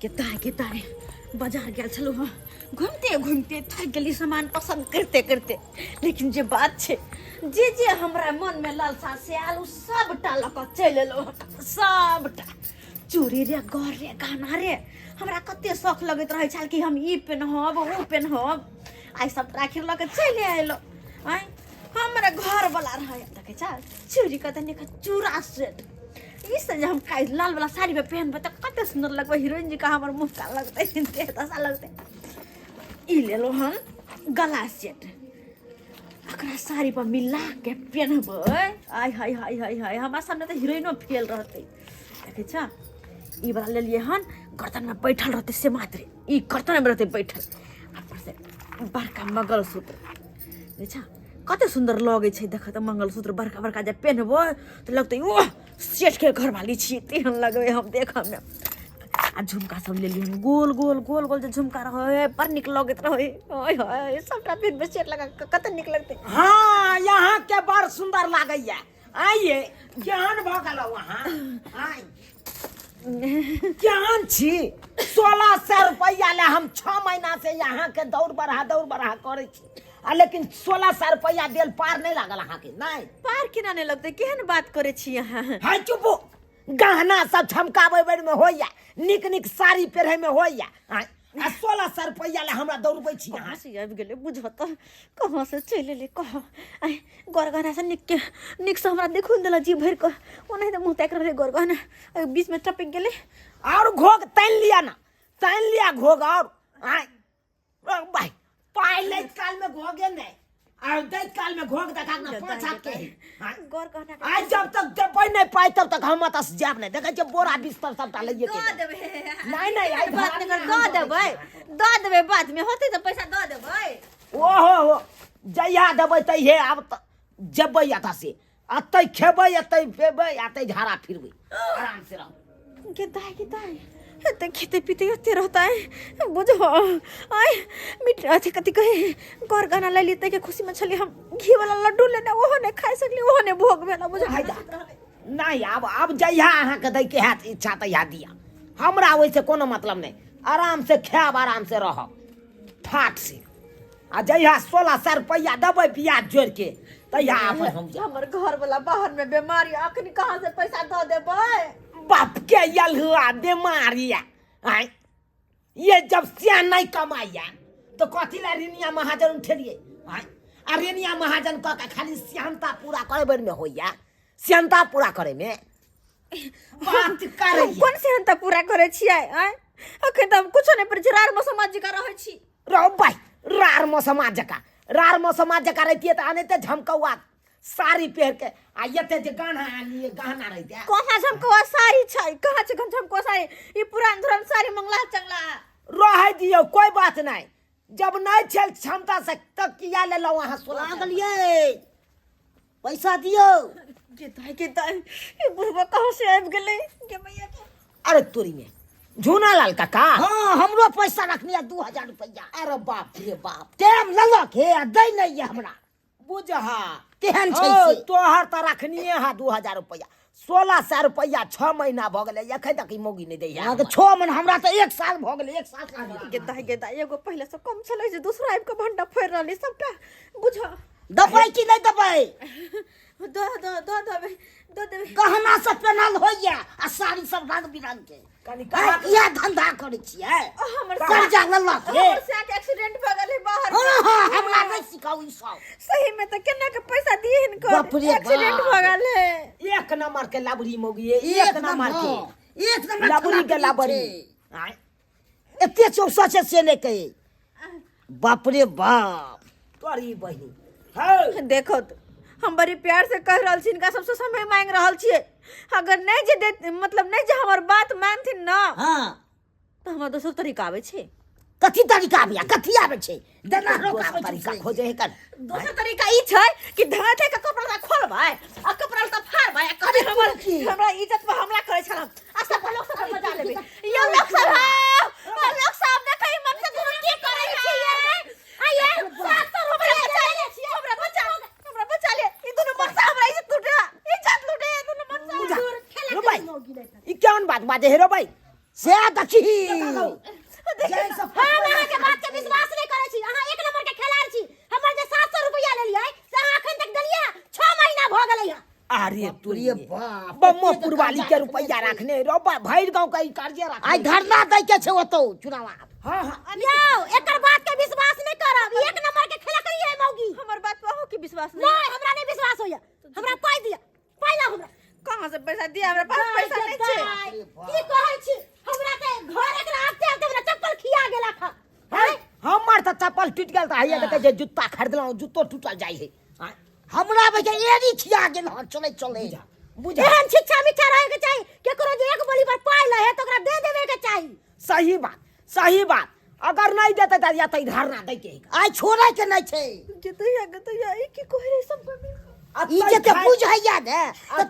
कितना बाजार गया चलो हाँ घूमते घूमते थक गली सामान पसंद करते करते लेकिन जे बात छे जे हमरा मन में लालसा से आलू सबटा लक चल लो सबटा चूड़ी रे गौर रे गहना रे हमरा कते शौक लगत रहे छल कि हम ई पहनब ओ पहनब आई सब आखिर लक चल आइलो आई हमरा घर वाला रहे देखे छ चूड़ी कतने का चूड़ा सेट इस हम काई लाल वाला साड़ी में पहनबे त कते सुंदर लगबे हीरोइन जी का हमर मुंह का लगते ऐसा लगते ई ले लो हम गला सेट अकरा साड़ी पर मिला के पहनबे आय हाय हाय हाय हाय हमरा सामने त हीरोइनो फेल रहते देखे छ ई वाला ले लिए हन गर्दन में बैठल रहते से मात्र ई गर्दन में रहते बैठल ऊपर से बड़का मंगलसूत्र देखा कते सुंदर लगे छै देख त मंगलसूत्र बड़का बड़का जब पहनबो तो लगते ओह सेठ के घर वाली छी तेहन लगबे हम देखम में आ झुमका सब ले लियन गोल गोल गोल गोल जो झुमका रहे पर निक लगत रहे ओए होए सबटा फिर बेसेट लगा कते निक लगते हां यहां के बड़ सुंदर लागैया आइए ज्ञान भ गेल वहां आइ ज्ञान छी 1600 रुपया ले हम 6 महीना से यहाँ के दौड़ बढ़ा करे छी आ लेकिन 1600 रुपया देल पार नहीं लागल अहाँ के नहीं पार केना नहीं लगते केहन बात करे छी यहाँ हां चुप गहना सब झमकावे बेर में होइया निक निक साड़ी पहरे में होइया आ 1600 रुपया ले हमरा दौड़बै छी यहाँ से आबि गेले बुझ त कहां से चले ले कह आई गरगना से निक से हमरा देखु देला जी भर के ओने त मुंह ताक रहे गरगना बीच में टपक गेले और घोग तन लिया घोग और आई भाई पहले काल में घोगे नहीं और दैत काल में घोग देखा ना पाछा के गरगना आज जब तक जब नहीं पाई तब तक हम तस जाब नहीं देखे जब बोरा बिस्तर सबटा लइए के द देबे नहीं आई बात नहीं द देबे बाद में होते तो पैसा द देबे ओहो जइया देबै तइहे आब त जबै अता से अतै खेबै अतै पेबै अतै झाड़ा फिरबै आराम से रहो के ते खेते पीते होते रहता है बुझो आय मिट अथी कथी कहे गरगना ले लेते के खुशी में छली हम घी वाला लड्डू लेना ओहो ने खाइ सकली ओहो ने भोग भेला बुझो नहीं अब जइया अहाँ के दै के हाथ इच्छा तइया दिया हमरा ओइसे कोनो मतलब नहीं आराम से खाब आराम से रहब ठाट से आ जइया 1600 रुपया देबै ब्याज जोड़ के तइया अपन हम हमर घर वाला बाहर में बीमारी अखनी कहां से पैसा द देबै बाप के यलहुआ बीमारी आई ये जब सिया नहीं कमाइया तो कथी ला रेनिया महाजन उठेलिए आई आ रेनिया महाजन का खाली सियानता पूरा करे बेर में होइया सियानता पूरा करे में बात करे कौन सियानता पूरा करे छियै आई अखन त हम कुछो नहीं पर जरार में समाज का रहै छी रो भाई रार में समाज का रहतिए त आने ते झमकौआ साड़ी पहन के आ येते जे गहना रहते कहां झमकौआ साड़ी छै कहां छै झमकौआ साड़ी ई पुरान धुरन साड़ी मंगला चंगला रह दियो कोई बात नहीं जब नहीं चल क्षमता से तक किया ले लो वहां सोला गलिए पैसा दियो के दाई ई बुढ़वा कहां से आबि गेलै के भैया के अरे तोरी में झूना लाल काका हां हमरो पैसा रखनी है 2000 रुपया अरे बाप रे बाप टेम ललक हे दै नहीं है हमरा बुझहा केहन छै से तोहर त रखनिए हा 2000 रुपया 1600 रुपया 6 महीना भ गेलै एखै तक ई मोगी नहीं दै है 6 मन हमरा त 1 साल भ गेलै 1 साल के दाई एगो पहले से कम छलै जे दूसरा आबि के भंडा फोड़ रहली सबटा बुझ दबै कि नहीं दबै दो देबे गहना सब पहनल होइया आ साड़ी सब रंग बिरंग के कनी या धंधा करे छियै हमर कर्जा लल्ला के हमर से एक्सीडेंट भ गेलै बाहर हां हमरा नहीं सिखाउ ई सब सही में त केना के पैसा दिहिन को एक्सीडेंट भ गेलै एक नंबर के लबड़ी मोगी एक नंबर लबड़ी के लबड़ी आय एते चौसा से नहीं कहे बाप रे बाप तोरी बहिनी है देखो हम बड़ी प्यार से कह रहल छी इनका सबसे समय मांग रहल छिए अगर नहीं जे दे मतलब नहीं जे हमर बात मानथिन ना हां तो हमरा दोसर तरीका आवे छै कथी तरीका आबिया कथी आवे छै देना रोका तरीका खोजे है कर दोसर तरीका ई छै कि धाथे के कपड़ा खोलबै आ कपड़ा त फाड़बै आ कभी हमरा इज्जत पर हमला करे छल आ सब लोग सब मजा लेबे यो लोग सब देखै मन से दुनू की करे छिए आये सात तो हमरा बचा ले ई दुनू मन से हमरा इज्जत लूटे दुनू मन से रो भाई ई केहन बात बाजे हे रो भाई से देखी हम अहाँ के बात के विश्वास नहीं करे छी। अहाँ एक नंबर के खिलाड़ी छी। हमर जे 700 रुपया लेलियै से अहाँ अखन तक देलियै 6 महीना भ गेलै है। अरे तुरिये बाप बम्मपुर वाली के रुपया रखने रो भैर गांव का ई कार्य रख आई धरना दै के छै ओतो चुनाव। हां हां यौ एकर बात के विश्वास नहीं करब। एक नंबर के खिलाड़ी है मौगी। हमर बात पे अहू के विश्वास नहीं हमरा नहीं विश्वास होया। हमरा पाई दिया पाइला हमरा कहां से पैसा दिया। हमरा पास पैसा नहीं छै। की कहै छी हमरा के घर एकरा आते आते हमरा चप्पल खिया गेला खा। हमर त चप्पल टूट गेल त हैया देखे जे जूता खरीदलौ जूतो टूटल जाई है। हमरा बजे एरी खिया गेल ह चले चले बुझ एहन शिक्षा मिठा रहे के चाहिए। केकरो जे एक बोली पर पाई ले है तो ओकरा दे देवे के चाहिए। सही बात अगर नहीं देते त या त धरना दे के आई छोड़े के नहीं छै। गतैया ई की कह रे सब ई जे ते बुझ हैया ने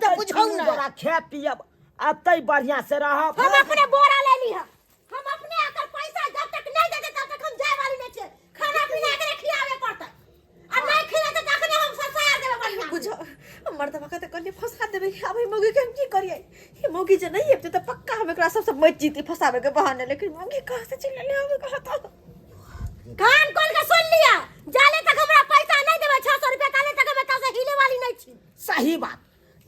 त बुझौ ना तोरा खे पियब अतै बढ़िया से रहब। हम अपने बोरा ले ली है। हम अपने अगर पैसा जब तक नहीं देते तब तक हम जाय वाली नहीं छे। खाना पीना एकरे खियावे पड़तै। आ नहीं खिलाते त अखने हम ससार देबे बढ़िया। बुझो मर्दवा का त कने फंसा देबे। अबे मौगी के हम की करिए। ये मौगी जे नहीं हेते त पक्का हम एकरा सबसे मत जीती फसावे के बहाने। लेकिन मौगी कहां से चिल्ला ले आवे कहा तो कान खोल के सुन लिया। जाले तक हमरा पैसा नहीं देबे 600 रुपया काले तक हम से हिले वाली नहीं छी। सही बात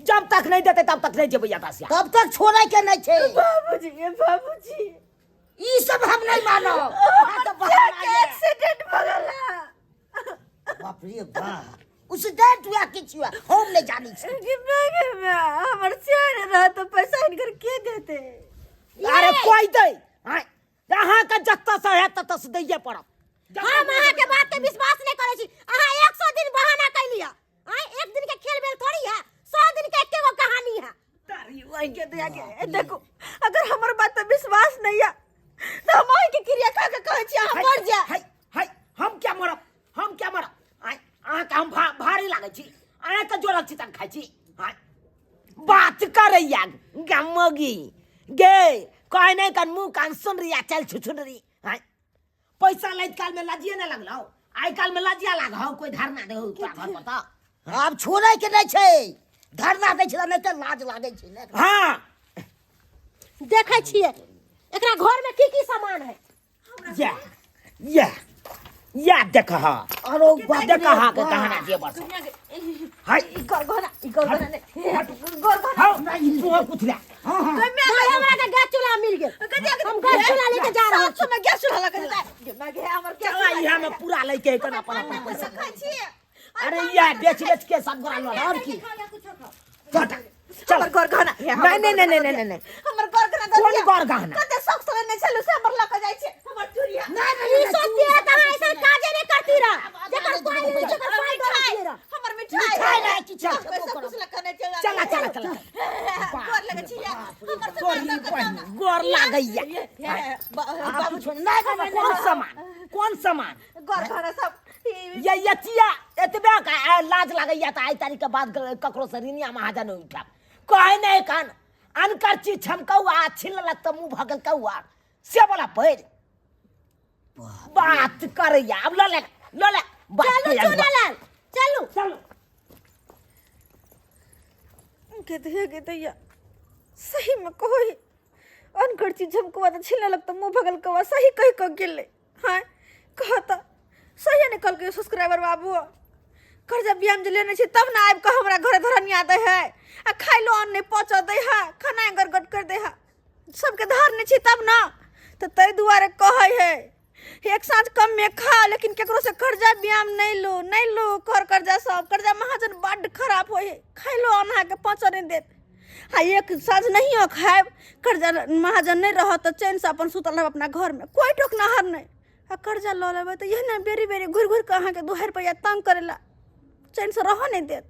जब तक नहीं देते तब तक नहीं जेबै या तब तक छोड़े के नहीं छै। बाबूजी ई सब हम नहीं मानो। एक्सीडेंट भ गेला। बाप रे बाप एक्सीडेंट हुआ किछ हुआ हम नहीं जानी छी। हमर चैन रह तो पैसा इनकर के देते। अरे कोई दे अहाँ का जत्ता से है तत्ता से दैये पड़त। हम अहाँ के बात के विश्वास नहीं करे छी। अहाँ 100 दिन बहाना कर लिया। एक दिन के खेल बेल थोड़ी है। 100 दिन के एके गो कहानी है। तारी वही के दे के देखो अगर हमर बात पे विश्वास नहीं है तो हम वही के क्रिया का के कहै छी अहाँ मर जा। हाय हम क्या मरब अहाँ का हम भारी लागे छी। अहाँ का जोरल छी तन खाइ छी। बात करैया गमगी गे कोई नहीं कन मुंह कान सुन रिया चल छुछुन रही। पैसा लैत काल में लाजिए न लगलो आई काल में लाजिया लागौ कोई धरना दे तोरा घर पर त अब छोड़े के नहीं छै। धरना दे छै नहीं त लाज लागे छै ने। हां देखै छियै एकरा घर में की सामान है। या देखा अरो देखा के कहाना जेबर हाय गरगना नहीं तो कुथला हमरा के गैस चूल्हा मिल गेल। हम गैस चूल्हा लेके जा रहा हूं। मैं गैस चूल्हा लेके मैं गया हमर के यहाँ में पूरा लेके कना अपन पैसा खाइ छी। अरे या बेच के सब गोरा लो और की चल गरगना नहीं हमर गरगना कौन गरगना कते शौक से नहीं चलू से हमर लक जाय छै। हमर चूड़िया नहीं सोचती है कहां ऐसा काजे नहीं करती रहा। जेकर कोई नहीं जेकर कोई करती रहा। हमर मिठाई नहीं की चल कुछ लकने चला गोर लगे छी हमर गोर लागैया। बाबू छोड़ नहीं कौन सामान गरगना सब ये यतिया एतबे का लाज लागैया त आई तारीख के बाद ककरो से ऋणिया महाजन उठा कहे नहीं कान अनकर चीज छमकौआ छिललक त मुंह भगल कौआ से बोला पैर बात करैया। अब लो ले चलो गतैया सही में कोई अनकर चीज झमकवा त छिललक त मुंह भगल कौआ सही कह क गेले। हां कहता सही निकल के सब्सक्राइबर बाबू कर्जा बियाम जे लेने छी तब ना आब के हमरा घरे धरनिया दे है। आ खाइलो अन्न नहीं पच दे है खाना गड़गड़ कर दे है। सबके धरने छी तब ना तो तई दुआरे कहै है एक साँझ कम में खा लेकिन केकरो से कर्जा बियाम नहीं लो कर कर्जा सब कर्जा महाजन बड़ खराब होय है। खाइलो अन्न के पच नहीं देत। आ एक साँझ नहीं हो खाए कर्जा महाजन नहीं रह तो चैन से अपन सुतल रह अपना घर में कोई टोक नहर नहीं। आ कर्जा ल लेबै तो यह ना बेरी घुर के अहाँ के 2 रुपया तंग करेला चैन से रह नहीं देत।